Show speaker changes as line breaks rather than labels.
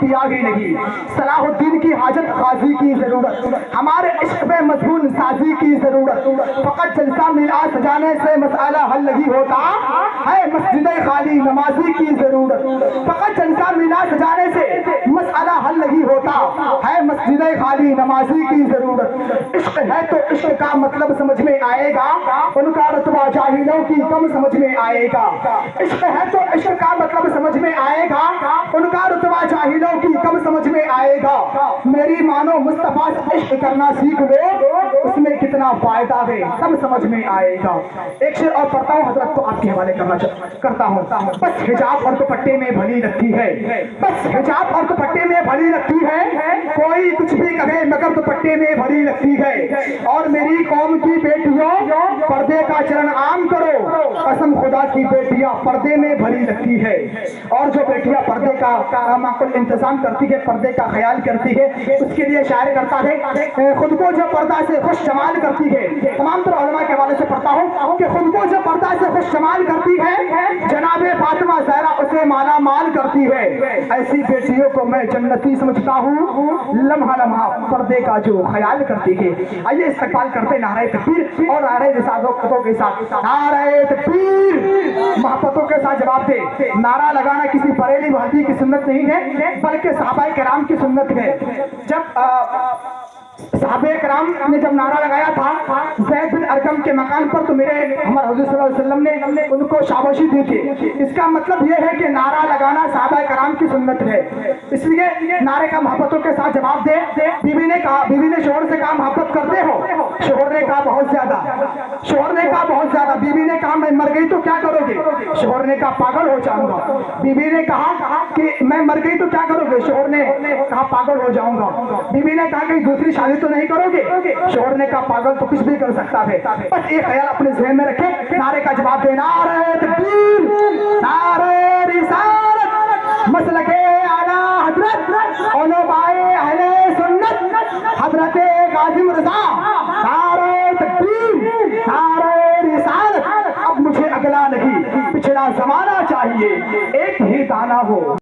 پیا ہی نہیں. صلاح الدین کی حاجت غازی کی ضرورت, ہمارے عشق میں مضمون سازی کی ضرورت. فقط جلسہ میلاد سجانے سے مسئلہ حل نہیں ہوتا ہے, مسجد خالی نمازی کی ضرورت. فقط جلسہ میلاد سجانے سے مسئلہ حل نہیں ہوتا ہے, مسجد خالی نمازی کی ضرورت. عشق ہے تو عشق کا مطلب سمجھ میں آئے گا, ان کا رتبہ جاہلوں کی کم سمجھ میں آئے گا. عشق ہے تو عشق کا مطلب سمجھ میں آئے گا, ان کا رتبہ جاہلوں کی کم سمجھ میں آئے گا. میری مانو مصطفیٰ سے عشق کرنا سیکھ لو, اس میں کتنا فائدہ ہے سب سمجھ میں آئے گا. ایک شعر اور پڑھتا ہوں حضرت, تو آپ کے حوالے کرتا ہوں. بس حجاب اور دوپٹے میں بھلی لگتی ہے, بس حجاب اور دوپٹے میں بھلی لگتی ہے, کوئی کچھ بھی کہے مگر دوپٹے میں بھلی لگتی ہے. اور میری قوم کی بیٹیوں پردے کا چلن عام کرو, قسم خدا کی بیٹیاں پردے میں بھلی لگتی ہے. اور جو بیٹیاں پردے کا معقول انتظام کرتی ہے, پردے کا خیال کرتی ہے, اس کے لیے شاعر کرتا ہے خود کو جو پردہ سے خوش جمال کرتی ہے. تمام تر علماء کے حوالے سے پڑھتا ہوں کہ خود کو جو پردہ سے خوش جمال کرتی ہے, جناب فاطمہ زہرا اسے مالا مال کرتی ہے. ایسی بیٹیوں کو میں جنتی سمجھتا ہوں, لمحہ لمحہ پردے کا جو خیال کرتی ہے. آئیے استقبال کرتے نعرہ تکبیر اور نعرہ رسالتوں کے ساتھ. نعرہ تکبیر, محبتوں کے ساتھ جواب دے. نعرہ لگانا کسی بریلی بھارتی کی سنت نہیں ہے, بلکہ صحابہ کرام کی سنت ہے. جب صحابہ کرام نے جب نعرہ لگایا تھا زید بن ارقم کے مکان پر, تو میرے ہمارے حضور صلی اللہ علیہ وسلم نے ان کو شاباشی دی تھی. اس کا مطلب یہ ہے کہ نعرہ لگانا صحابہ کرام کی سنت ہے. اس لیے نعرے کا محبتوں کے ساتھ جواب دے. بیوی نے کہا, بیوی نے شوہر سے کہا محبت کرتے ہو؟ شوہر نے کہا بہت زیادہ. شوہر نے کہا بہت زیادہ. بیوی نے کہا میں مر گئی تو کیا کرو گے؟ شوہر نے کہا پاگل ہو جاؤں گا. بیوی نے کہا کہ میں مر گئی تو کیا کرو گے؟ شوہر نے کہا پاگل ہو جاؤں گا. بیوی نے کہا کہ دوسری شادی تو نہیں کرو گے؟ شوہر نے کہا پاگل تو کچھ بھی کر سکتا ہے. بس ایک خیال اپنے ذہن میں رکھے, نعرے کا جواب دے. نعرہ تکبیر, نعرہ رسالت, مسلک اعلی حضرت علماء اہل سنت حضرت کاظم رضا. نعرہ تکبیر, نعرہ رسالت. اب مجھے اگلا نہیں پچھلا زمانہ چاہیے, ایک ہی دانہ ہو.